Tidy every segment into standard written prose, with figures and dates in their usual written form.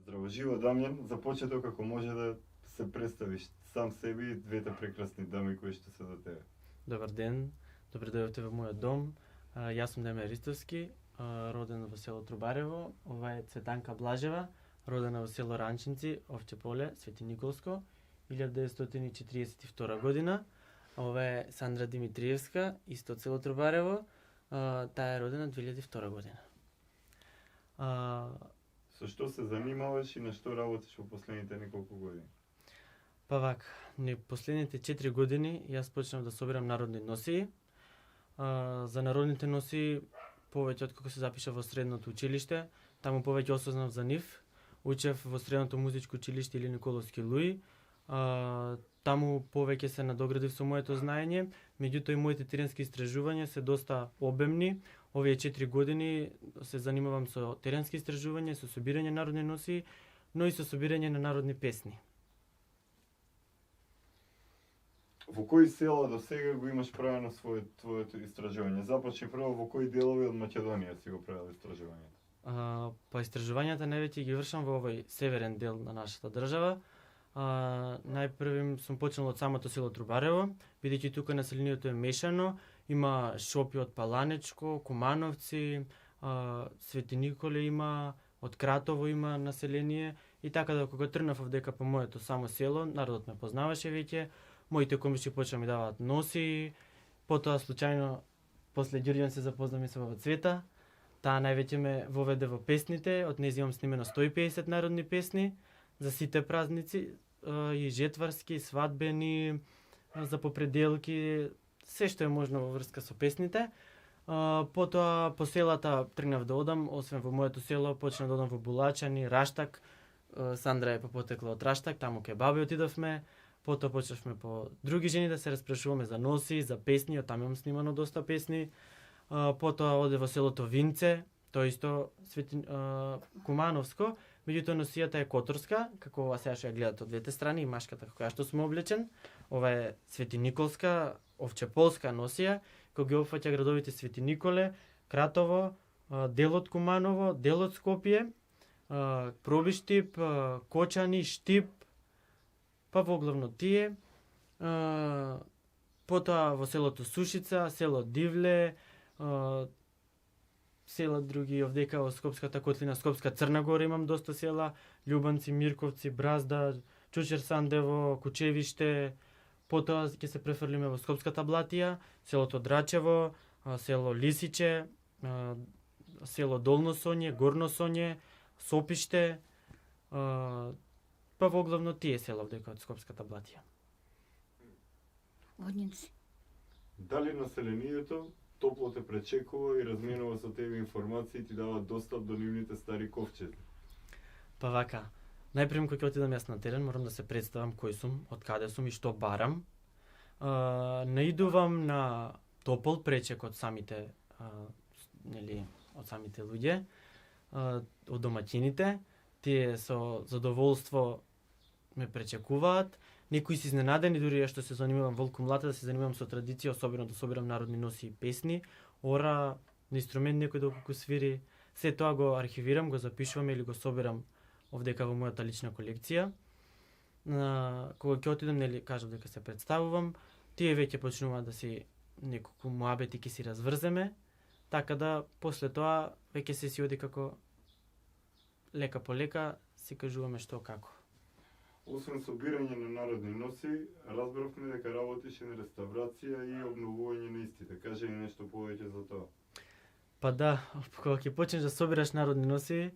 Здраво, живо, Дамјан. За почеток, ако може да се представиш сам себе и двете прекрасни дами кои што се до тебе. Добар ден, добре дојдовте во мојот дом. Јас сум Демјан Ристовски, роден во село Трубарево. Ова е Цветанка Блажева, родена во село Ранчинци, Овче поле, Свети Николско, 1942 година. Ова е Сандра Димитриевска, исто од село Трубарево. Таа е родена 2002 година. Со што се занимаваш и на што работиш во последните неколку години? Па вака, последните 4 години јас почнав да собирам народни носии. За народните носии повеќе откако се запишав во средното училиште, таму повеќе осознав за нив. Учев во средното музичко училиште или Николовски Луи. Таму повеќе се надоградив со моето знаење, меѓутоа и моите теренски истражувања се доста обемни. Овие 4 години се занимавам со теренски истражувања, со собирање народни носии, но и со собирање на народни песни. Во кои села до сега го имаш правено твоето истражување? Започни прво во кои делови од Македонија си го правил истражувањето? Па истражувањата највеќе ги вршам во овој северен дел на нашата држава. Најпрвим сум почнал од самото село Трубарево, бидејќи тука населението е мешано, има шопи од Паланечко, Кумановци, Свети Николе има, од Кратово има население и така да кога тргнав овдека по моето само село, народот ме познаваше веќе, моите комши почна ми даваат носи, потоа случајно после Ѓурѓан се запознаме со баба Цвета, таа највеќе ме воведе во песните, од нејзе имам снимено 150 народни песни за сите празници, и жетварски, свадбени, за попределки, се што е можно во врска со песните. Потоа по селата тргнав да одам, освен во моето село, почнав да одам во Булачани, Раштак. Сандра е потекла од Раштак, таму ке баби отидовме. Потоа почнавме по други жени да се распрашуваме за носи, за песни, од таму имам снимано доста песни. Потоа оде во селото Винце, тоа исто Кумановско, меѓутоа носијата е которска, како ова сега што ја гледате од двете страни, и машката како ја што сум облечен. Ова е Свети Николска, овчеполска носија, кој ги опфаќа градовите Свети Николе, Кратово, делот Куманово, делот Скопје, Пробиштип, Кочани, Штип, па воглавно тие. Потоа во селото Сушица, село Дивле, села други овдека во Скопската котлина, Скопска Црна Гора имам доста села, Љубанци, Мирковци, Бразда, Чучер Сандево, Кучевиште. Потоа ќе се префрлиме во Скопската Блатија, селото Драчево, село Лисиче, село Долно Соње, Горно Соње, Сопиште, па воглавно тие села овдека од Скопската Блатија. Водници. Дали населението топло те пречекува и разменува со тебе информации и ти дава достап до нивните стари ковчези? Па вака, најпрем кога ќе отидам јас на терен, морам да се представам кој сум, од каде сум и што барам. Наидувам на топол пречек од самите од самите луѓе, од домаќините. Тие со задоволство ме пречекуваат. Некои се изненадени, дури ја што се занимавам волку млата, да се занимавам со традиција, особено да собирам народни носи и песни, ора, на инструмент некој доколку свири, се тоа го архивирам, го запишувам или го собирам овдека во мојата лична колекција. Кога ќе отидам, кажав дека се представувам, тие веќе почнуваат да си неколку муабети ќе си разврземе, така да после тоа веќе се си оди како лека по лека си кажуваме што како. Освен собирање на народни носи, разбравме дека работиш и на реставрација и обновување на истите. Кажи ни нешто повеќе за тоа. Па да, кога ќе почнеш да собираш народни носи,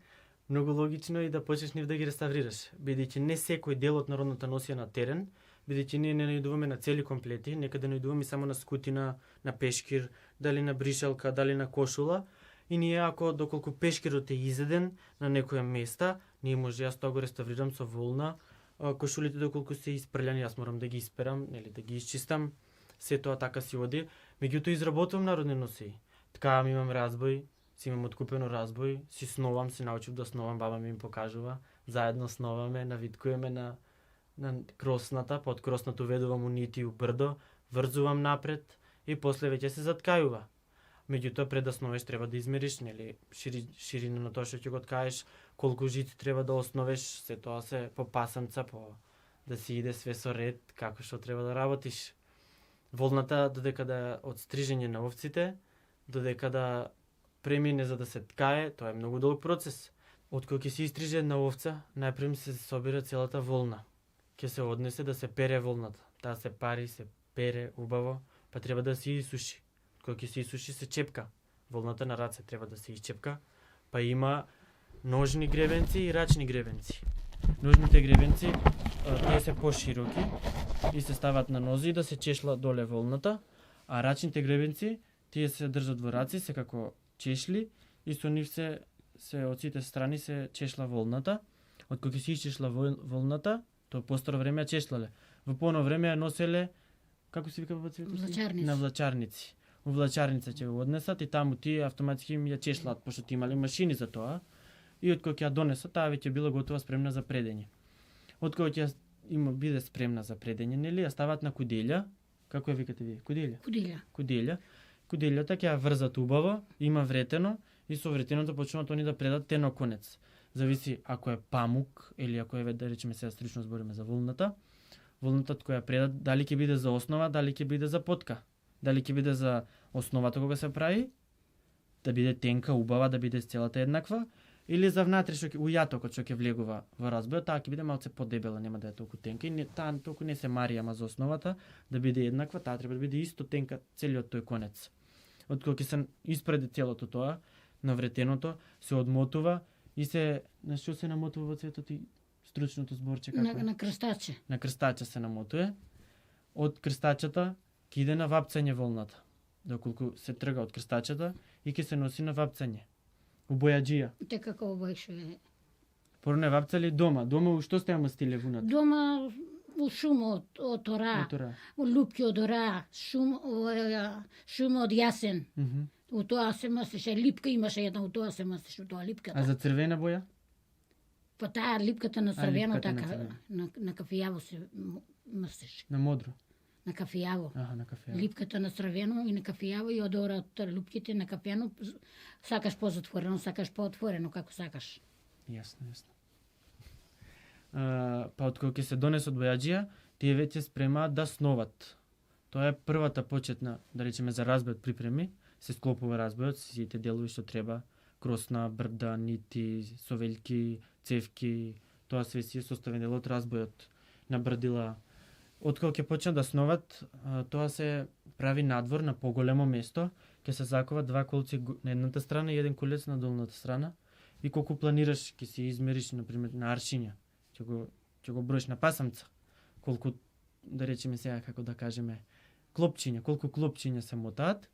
многу логично е да почнеш нив да ги реставрираш, бидејќи не секој дел од народната носија на терен, бидејќи ние не најдуваме на цели комплети, некаде најдуваме само на скутина, на пешкир, дали на бришалка, дали на кошула, и ние ако доколку пешкирот е изеден на некоја места, ние може јас тоа го реставрирам со волна, кошулите доколку се испрљани, јас морам да ги исперам, да ги исчистам, се тоа така си оди. Меѓутоа изработувам народни носии. Така имам разбој, си имам откупено разбој, си сновам, си научив да сновам, баба ми покажува, заедно сноваме, навиткуваме на кросната, под кросната уведувам у нити у брдо, врзувам напред и после веќе се заткајува. Меѓутоа пред да сновеш треба да измериш, нели, ширина на тоа што ќе го ткаеш, колку жици треба да основеш, се тоа се по пасанца, по да си иде све со ред, како што треба да работиш. Волната додека да од стрижење на овците, додека да премине за да се ткае, тоа е многу долг процес. Откога ќе се истриже една овца, најпрем се собира целата волна. Ќе се однесе да се пере волната. Таа се пари, се пере убаво, па треба да се исуши. Кога ќе се исуши се чепка. Волната на раце треба да се исчепка, па има ножни гребенци и рачни гребенци. Ножните гребенци тие се пошироки и се стават на нози да се чешла доле волната, а рачните гребенци тие се држат во раци, се како чешли и со нив се од сите страни се чешла волната. Од кога се исчешла волната, тоа постаро време ја чешлале. Во поно време ја носеле, како се вика во Влачарници. На влачарници. У влачарница ќе го однесат и таму тие автоматски им ја чешлаат, пошто ти имале машини за тоа. И од кога ќе ја донесат, таа веќе била готова спремна за предење. Од кога ќе биде спремна за предење, нели, ја стават на куделја. Како ја викате вие? Куделја. Куделјата ќе ја врзат убаво, има вретено и со вретеното почнуваат они да предат тено конец. Зависи ако е памук или ако е, да речеме сега стрично збориме за волната. Волната која предат дали ќе биде за основа, дали ќе биде за потка. Дали ќе биде за основата кога се прави, да биде тенка, убава, да биде целата еднаква, или за внатре што у јатокот што ќе влегува во разбојот, таа ќе биде малце подебела, нема да е толку тенка и таа толку не се мари, ама за основата да биде еднаква, таа треба да биде исто тенка целиот тој конец. Од кога ќе се испреди целото тоа, на вретеното се одмотува и се на што се намотува во цветот и стручното зборче како на крстаче. На крстача се намотува. Од крстачата ќе иде на вапцање волната. Доколку се трга од крстачата и ќе се носи на вапцање. У бојаџија. Те како обојше. Пору не вапцали дома. Дома у што сте ја мастиле вунат? Дома у шумо од ора, у лупки од ора, шумо од јасен. У тоа се мастеше, липка имаше една, у тоа се мастеше, у тоа липката. А за црвена боја? Па таа липката на црвено така, на кафијаво се мастеше. На модро? На кафијаво. Аха, на кафијаво. Липката на црвено и на кафијаво и од ора од лупките на кафијано, сакаш позатворено, сакаш поотворено, како сакаш. Јасно. Па од кога ќе се донесат бојаџија, тие веќе спремаат да сноват. Тоа е првата почетна, да речеме, за разбојот припреми. Се склопува разбојот, сите делови што треба, кросна, брда, нити, совелки, цевки, тоа све си е составен дел од разбојот на брдила. Од кога ќе почнат да сноват, тоа се прави надвор на поголемо место, ќе се закова два колци на едната страна и еден колец на долната страна. И колку планираш, ќе си измериш, например, на аршиња, ќе го броиш на пасамца, колку, да речеме сега, како да кажеме, клопчиња, колку клопчиња се мотаат.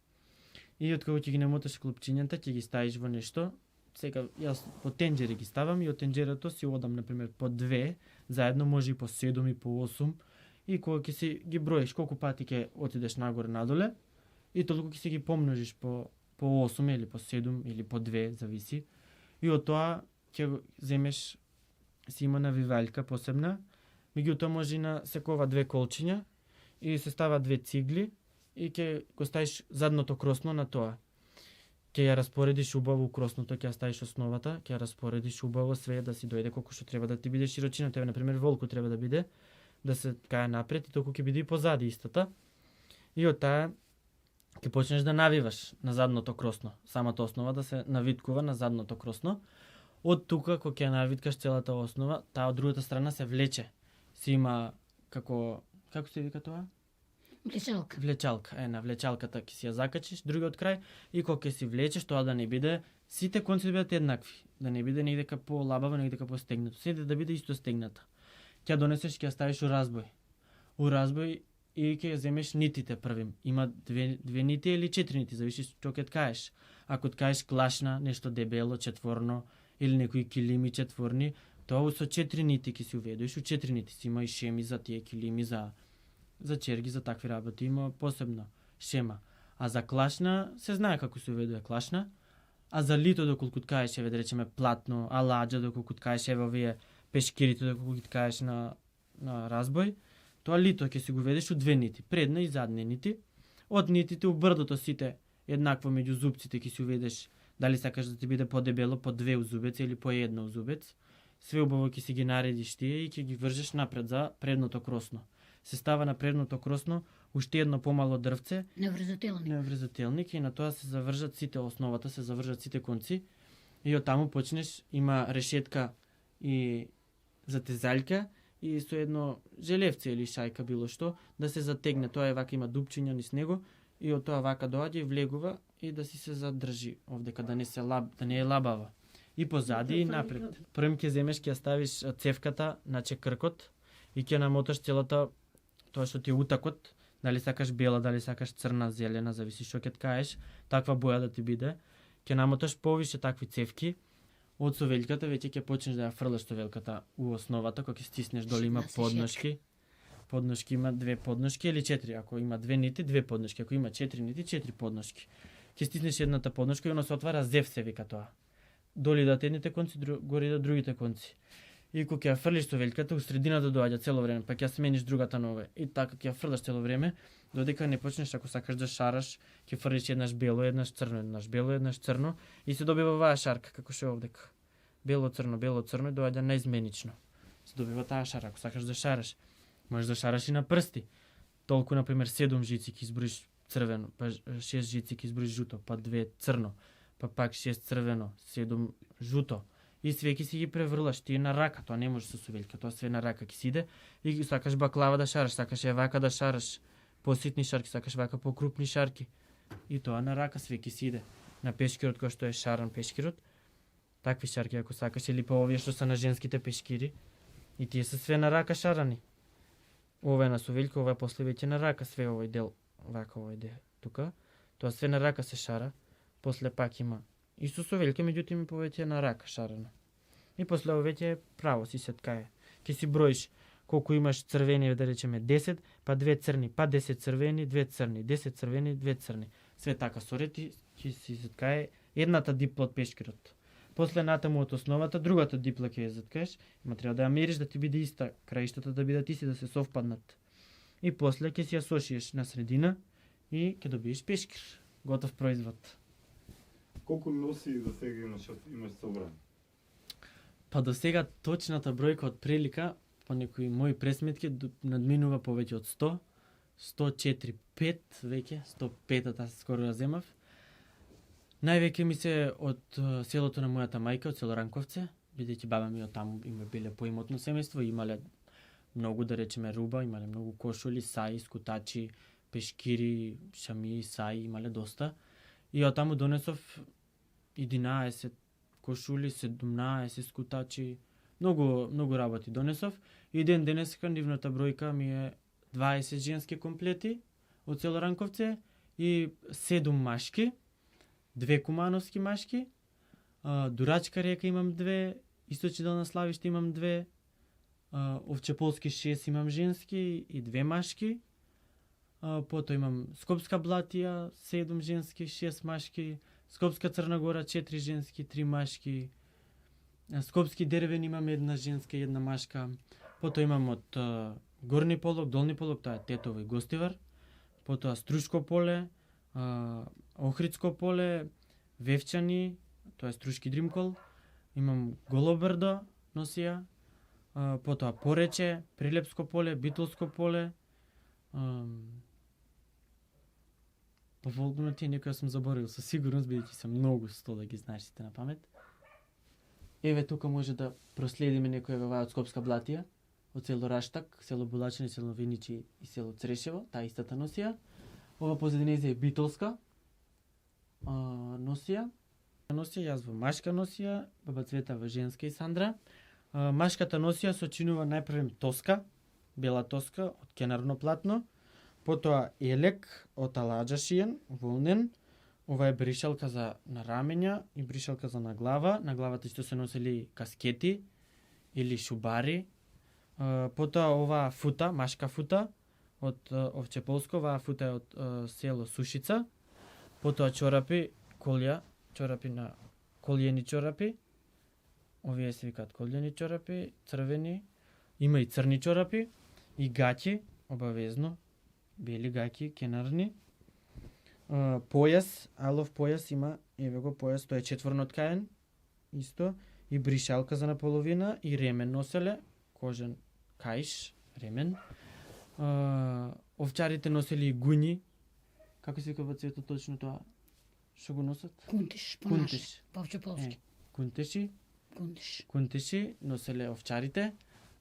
И од кога ќе ги намоташ клопчињата, ќе ги ставиш во нешто. Сега јас по тенџери ги ставам и од тенџерото си одам, например, по 2, заедно може и по 7 и по 8. И кога ќе си ги броиш колку пати ќе отидеш нагоре надоле, и толку ќе си ги помножиш по 8 или по 7 или по 2, зависи. И од тоа ќе земеш, си има навивалјка посебна, меѓутоа може и на секова 2 колчиња и се става 2 цигли и ќе го ставиш задното кросно на тоа. Ќе ја распоредиш убаво кросното, ќе ја ставиш основата, ќе ја распоредиш убаво све да си дојде колку што треба да ти биде широчина, тебе на пример волку треба да биде да се каја напред и толку ќе биде и позади истата. И од таа ќе почнеш да навиваш на задното кросно, самата основа да се навиткува на задното кросно. Од тука кога ќе навиткаш целата основа, таа од другата страна се влече. Си има како се вика тоа? Влечалка. На влечалката ќе си ја закачиш, другиот крај и кога ќе си влечеш, тоа да не биде сите конци да бидат еднакви, да не биде негде по лабаво, негде по стегнато, сите да биде исто стегната. Ќе донесеш, ќе ја ставиш у разбој. У разбој и ќе земеш нитите првим. Има две нити или 4 нити, зависи што ќе ткаеш. Ако ткаеш клашна, нешто дебело, четворно или некои килими четворни, тоа со 4 нити ќе си уведеш, у 4 нити си има и шеми за тие килими, за черги, за такви работи, има посебна шема. А за клашна, се знае како се уведува клашна, а за лито доколку ткаеш, да речеме платно, аладжа доколку ткаеш, овие пешкирите доколку ги ткаеш на разбој, тоа лито ќе си го ведеш у 2 нити, предна и задни нити. Од нитите у брдото сите еднакво меѓу зубците ќе си уведеш дали сакаш да ти биде подебело по 2 узубец или по 1 узубец. Све убаво ќе си ги наредиш тие и ќе ги вржеш напред за предното кросно. Се става на предното кросно уште едно помало дрвце, неврзателник и на тоа се завржат сите основата, се завржат сите конци и од таму почнеш, има решетка и затезалка и со едно желевце или шајка било што да се затегне. Тоа е вака, има дупчиња низ него и од тоа вака доаѓа и влегува и да си се задржи овдека, да не е лабава. И позади и напред. Првм ќе земеш, ќе ја ставиш цевката на чекркот и ќе намоташ целата тоа што ти е утакот, дали сакаш бела, дали сакаш црна, зелена, зависи што ќе ткаеш, таква боја да ти биде. Ќе намоташ повише такви цевки. Од совелката веќе ќе почнеш да ја фрлаш совелката у основата, кога ќе стиснеш долу има подношки. Подношки има 2 подношки или 4, ако има 2 нити, 2 подношки, ако има 4 нити, 4 подношки. Ќе стиснеш едната подношка и она се отвара зев, се вика тоа. Доли да едните конци, гори да другите конци. И кога ќе ја фрлиш совелката, у средината доаѓа цело време, па ќе ја смениш другата нога. И така ќе ја фрлаш цело време, додека не почнеш, ако сакаш да шараш, ќе фрлиш еднаш бело, еднаш црно, еднаш бело, еднаш црно и се добива оваа шарка како што е овдека. Бело црно и доаѓа наизменично. Се добива таа шара, ако сакаш да шараш. Можеш да шараш и на прсти. Толку, например, 7 жици ќе изброиш црвено, па 6 жици ќе изброиш жуто, па 2 црно, па пак 6 црвено, 7 жуто. И све ќе си ги преврлаш ти на рака, тоа не може со совелка, тоа све на рака ќе си иде. И сакаш баклава да шараш, сакаш вака да шараш, поситни шарки, сакаш вака покрупни шарки. И тоа на рака све ќе си иде. На пешкирот кој што е шаран пешкирот, такви шарки ако сакаш, или па овие што се на женските пешкири, и тие се све на рака шарани. Ова е на совелка, ова е после веќе на рака, све овој дел, вака овој дел тука, тоа све на рака се шара, после пак има и со совелка, меѓутоа ми повеќе на рака шарано. И после ова веќе право си се ткае. Ќе си броиш колку имаш црвени, да речеме 10, па 2 црни, па 10 црвени, 2 црни, 10 црвени, 2 црни. Све така со ред ќе си се ткае едната дипла од пешкирот. После натаму од основата, другата дипла ќе ја заткаеш, има треба да ја мериш да ти биде иста, краиштата да бидат исти, да се совпаднат. И после ќе си ја сошиеш на средина и ќе добиеш пешкир. Готов производ. Колку носи до сега имаш собран? Па до сега точната бројка од прилика, по некои мои пресметки, надминува повеќе од 100, 104, 5 веќе, 105-та скоро ја земав. Највеќе ми се од селото на мојата мајка, од село Ранковце, бидејќи баба ми од таму има биле поимотно семејство, имале многу, да речеме, руба, имале многу кошули, саи, скутачи, пешкири, шамии, саи, имале доста. И од таму донесов 11 кошули, 17 скутачи, многу работи донесов. И ден денеска нивната бројка ми е 20 женски комплети од село Ранковце и 7 машки, 2 кумановски машки, Дурачка река имам 2, Источидел на Славиште имам 2, Овчеполски 6 имам женски и 2 машки, потоа имам Скопска Блатија 7 женски, 6 машки, Скопска Црна Гора 4 женски, 3 машки, Скопски Дервен имам 1 женска и 1 машка, потоа имам од Горни Полог, Долни Полог, тоа е Тетово и Гостивар, потоа Струшко поле, Охридско поле, Вевчани, тоа е Струшки Дримкол, имам Голобрдо носија, потоа Порече, Прилепско поле, Битолско поле, по волгуно тие некоја сум заборил со сигурност, бидејќи се многу сто да ги знаеш сите на памет. Еве тука може да проследиме некоја оваа од Скопска Блатија, од село Раштак, село Булачани, село Виничи и село Црешево, таа истата носија. Ова позадинезе е Битолска носија. Јас во машка носија, баба Цвета во женска и Сандра. Машката носија сочинува најпрвем тоска, бела тоска од кенарно платно, потоа елек од аладжа шиен, волнен. Ова е бришалка за на рамења и бришалка за на глава. На главата што се носели каскети или шубари. Потоа оваа фута, машка фута од Овчеполско, оваа фута е од село Сушица. Потоа чорапи, колја, чорапи на колјени чорапи. Овие се викаат колјени чорапи, црвени. Има и црни чорапи и гаќи, обавезно, бели гаќи, кенарни. Појас, алов појас има, еве го појас, тој е четворно ткаен, исто, и бришалка за наполовина, и ремен носеле, кожен каиш, ремен. Овчарите носели и гуњи. Како се вика во цвето точно тоа? Што го носат? Кунтиш, по Кунтиш. наше, по полски. Кунтеши. Кунтиш. Кунтеши носеле овчарите,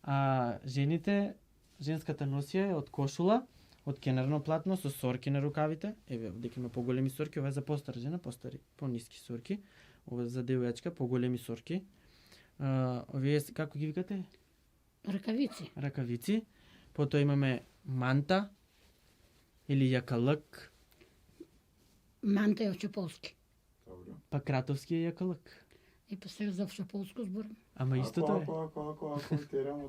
а жените, женската носија е од кошула, од кенерно платно со сорки на рукавите. Еве, дека има поголеми сорки, ова е за постара жена, постари, пониски сорки. Ова е за девојачка, поголеми сорки. Овие како ги викате? Ракавици. Ракавици. Потоа имаме манта или јакалък, Манта е овчеполски. Добро. па кратовски е јакалък. И па сега за овчеполско зборам. Ама истото е. Ако, терам.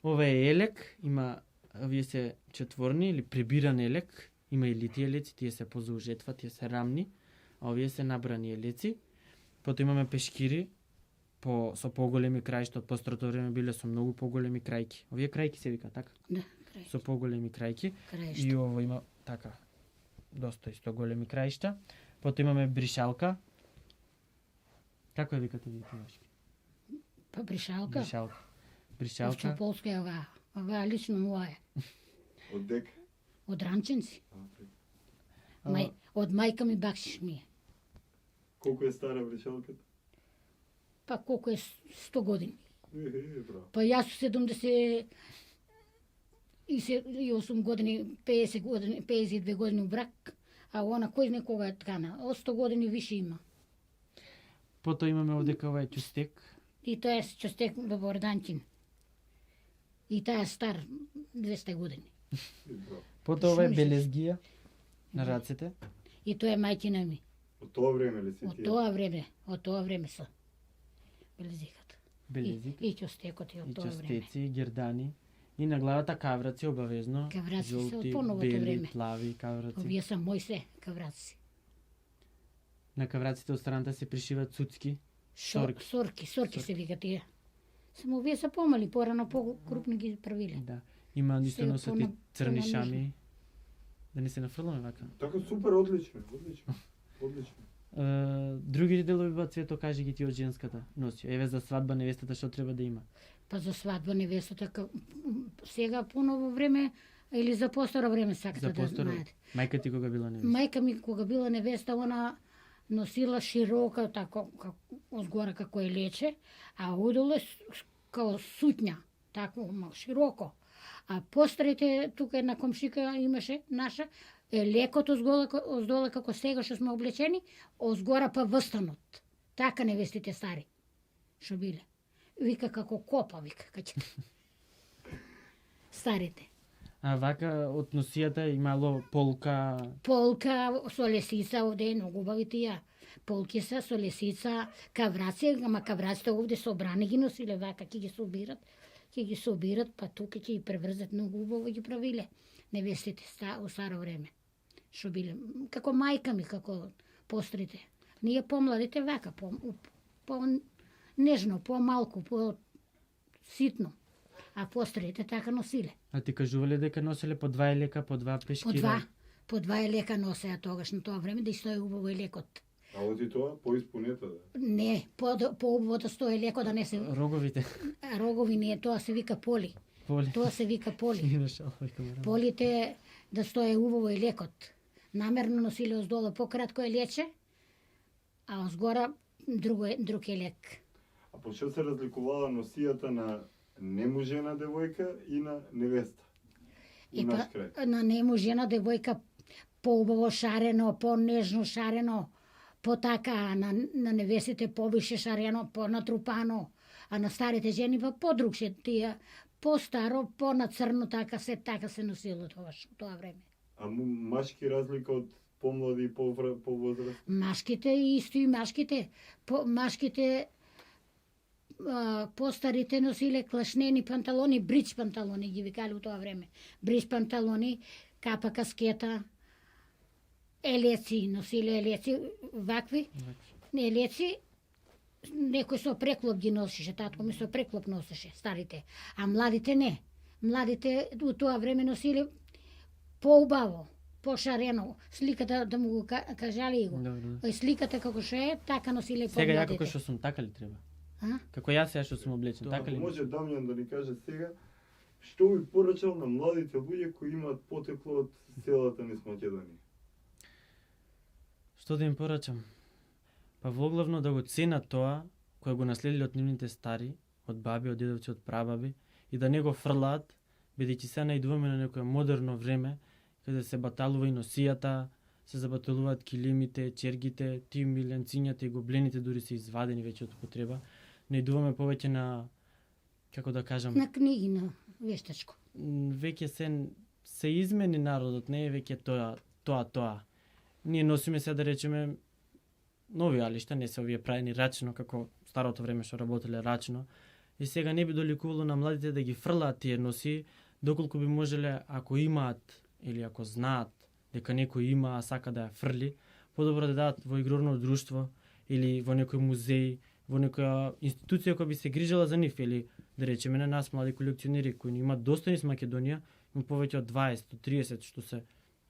Ова е елек, има, овие се четворни или прибиран елек, има и лити елеци, тие се позаужетва, тие се рамни, а овие се набрани елеци. Потоа имаме пешкири, со поголеми краишта, од построто време биле со многу поголеми крајки. Овие крајки се вика така, Да, крај. со поголеми крајки. Крајшто. И ово има така, доста исто големи краишта. Потоа имаме бришалка. Како ја викате вие човечки? Па бришалка. Бришалка. Бришалка. Овчеполска е оваа. Оваа лично моја е. Од дека. Од ранченци. А, Од мајка ми бакшиш ми е. Колку е стара бришалката? Па колку е 100 години. Браво. Па јас со 70 и 8 години, 50 години, 52 години у брак, а она кој знае кога е ткана. Од 100 години више има. Потоа имаме овдека ова е ќустек. И тоа е чостек доборданчин. И таа е стар 200 години. Браво. Потоа ова е Што мислиш? белезгија на рацете. И тоа е мајчина ми. Од тоа време ли си Од тие? тоа време се. Белезиката. Белезик. И чостекот е И од тоа време. ќустеци, и гердани. И на главата кавраци обавезно. Кавраци се од Жолти, поновото бели, време. плави кавраци. Овие се мои се кавраци. На кавраците од страната се пришиваат цуцки. Сорки. Сорки се вика тие. Само овие се помали, порано покрупни ги правиле. Да. Има исто Се носат и пона- црни понамежни. шами. Да не се нафрламе вака. Така супер, одлично. Други делови во цвето кажи ги ти од женската носија. Еве за свадба невестата што треба да има. Па за свадба невестата сега поново време или за постаро време сакате За да постаро. знаете. Мајка ти кога била невеста. Мајка ми кога била невеста, она носила широка тако озгора како е лече, а одоле као сутња, тако широко. А пострите тука една комшика имаше наша, е лекот оздоле како сега што сме облечени, озгора па встанот. Така невестите стари што биле. Вика како копа, вика кај старите. А вака од носијата имало полка. Полка со лесица, овде е многу убави тие. Полки се со лесица, кавраци, ама кавраците овде собрани ги носиле, вака ќе ги собират, па тука ќе ги преврзат, многу убаво ги правиле. Невестите у старо време. Што биле, како мајка ми, како пострите. Ние помладите вака, по нежно, по-малку, по-ситно. А пострите така носиле. А ти кажувале дека носеле по 2 елека, по 2 пешкира? По два елека носеа тогаш на тоа време, да и стои убаво елекот. А оди тоа поиспунета, да? Не, по-убаво да стои леко, да не се... Роговите. Рогови не, тоа се вика поли. Поли. Тоа се вика поли. Имаш овој Полите да стои убаво и лекот. Намерно носиле оздолу пократко е лече, а озгора друг е лек. А по што се разликувала носијата на немужена девојка и на невеста? У наш крај. На нему жена девојка поубаво шарено, по-нежно шарено, по-така, на невестите повише шарено, по-натрупано, а на старите жени па подрукше тие, по-старо, по-нацрно, така се носило тоа време. А машки разлика од помлади и повозраст? Машките исто и машките. Машките постарите носиле клашнени панталони, бридж панталони ги викале у тоа време. Бридж панталони, капа каскета, елеци, носиле елеци, вакви. Елеци, некој со преклоп ги носише, татко ми со преклоп носеше, старите. А младите не. Младите у тоа време носиле поубаво, пошарено. Сликата да му го кажали го. Добро. Сликата како што е, така носиле Сега ја помладите. како што сум, така ли треба? А? Како јас сега што сум облечен, така Ако ли? може Дамјан да ни каже сега, што би порачал на младите луѓе кои имаат потекло од селата низ Македонија? Што да им порачам? Па воглавно да го ценат тоа кој го наследиле од нивните стари, од баби, од дедовци, од прабаби и да не го фрлаат, бидејќи се наидуваме на некое модерно време каде се баталува и носијата, се забаталуваат килимите, чергите, тие миленцињата и гоблените дури се извадени веќе од употреба. Наидуваме повеќе на, како да кажам, На книги, на вештачко. веќе се измени народот, не е веќе тоа. Ние носиме се да речеме нови алишта, не се овие правени рачно како старото време што работеле рачно. И сега не би доликувало на младите да ги фрлаат тие носи, доколку би можеле, ако имаат или ако знаат дека некој има, а сака да ја фрли, подобро да дадат во игрорно друштво или во некој музеј, во некоја институција која би се грижала за нив, или да речеме на нас млади колекционери кои имаат доста низ Македонија, има повеќе од 20-30 што се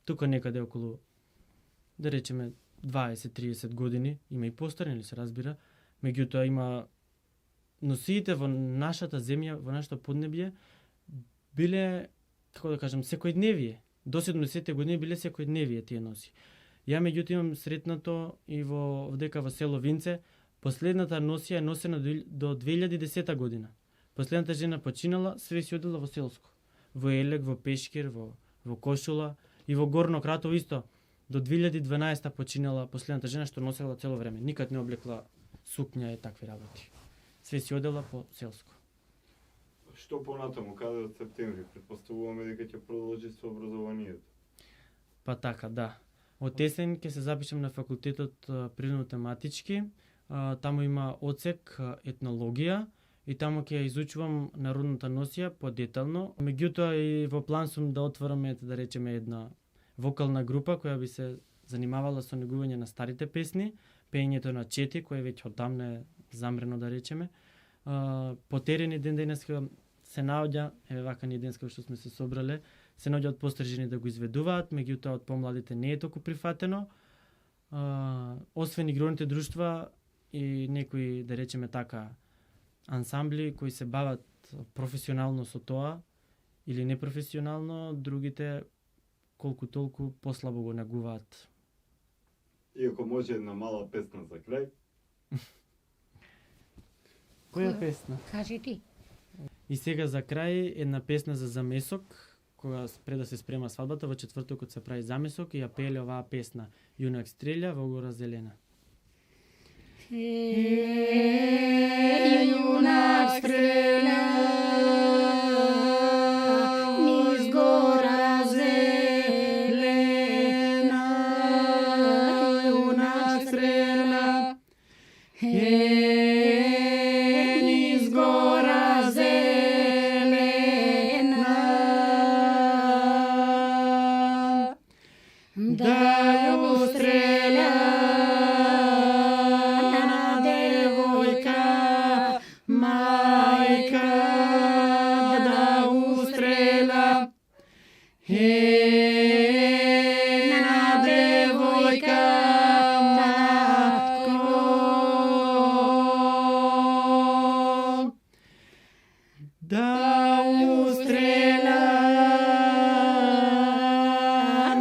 тука некаде околу, да речеме 20-30 години, има и постарни, ли се разбира, меѓутоа има носиите во нашата земја, во нашето поднебје биле, како да кажам, секојдневие. До 70-те години биле секојдневие тие носи. Ја меѓутоа имам сретнато и во дека во село Винце последната носија е носена до 2010 година. Последната жена починала, све си одела во селско. Во Елек, во Пешкир, во Кошула и во Горно Кратово исто. До 2012 починала последната жена што носела цело време. Никад не облекла сукња и такви работи. Све си одела по селско. Што понатаму, каде од септември? Предпоставуваме дека ќе продолжи со образованието. Па така, да. Од есен ќе се запишам на факултетот природно-тематички. Таму има одсек етнологија и таму ќе ја изучувам народната носија подетално. Меѓутоа и во план сум да отвораме, да речеме, една вокална група која би се занимавала со негување на старите песни, пеењето на чети, кое веќе одамна е замрено, да речеме. По терени ден денеска се наоѓа, еве вака ни денеска што сме се собрале, се наоѓа од постаржени да го изведуваат, меѓутоа од помладите не е толку прифатено. Освен игрорните друштва и некои, да речеме така, ансамбли кои се бават професионално со тоа или непрофесионално, другите колку толку послабо го негуваат. Иако може една мала песна за крај. Која песна? Кажи ти. И сега за крај една песна за замесок, кога пред да се спрема свадбата, во четвртокот се прави замесок и ја пееле оваа песна Јунак стрелја во гора зелена. Јунак стреля низ гора зелена, јунак стреля низ гора зелена, да го стреля мајка, да устреля една девојка, татко. Да устреля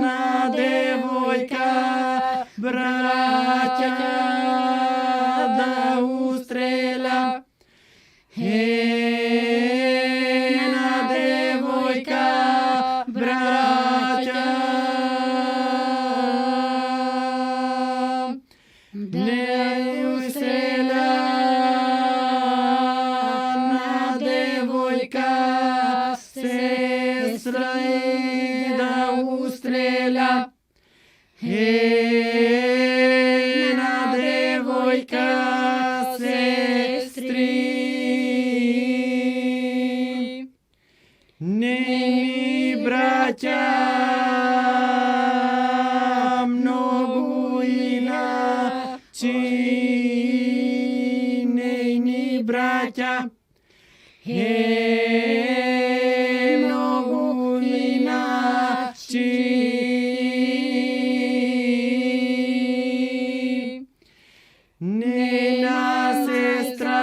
на девојка, браќа, да устреля една девојка, браќа, не устреля на девојка, сестра да устреля една девојка, сестри. Нейни браќа многу иначе, нейни браќа многу иначе. Нена сестра,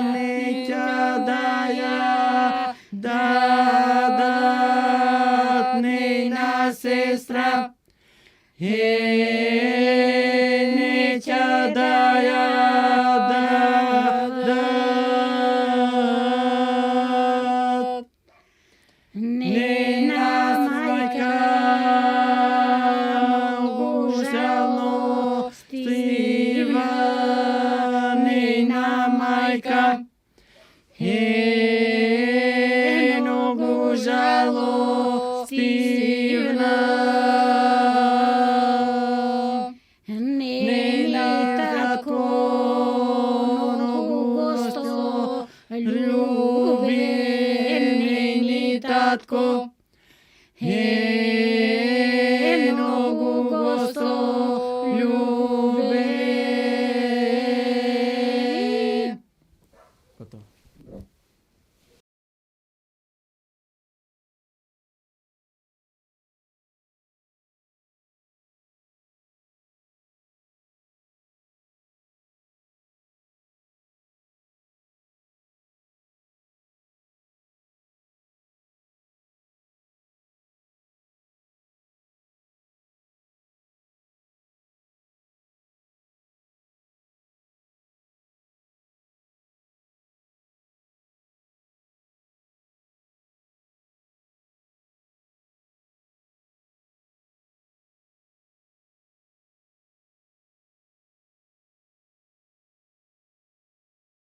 неќа да ја дадат. Нена сестра, неќа да ја дадат. Нена мајка многу жалостива, нена мајка многу жалостивна. Нена татко многу го любен, нени татко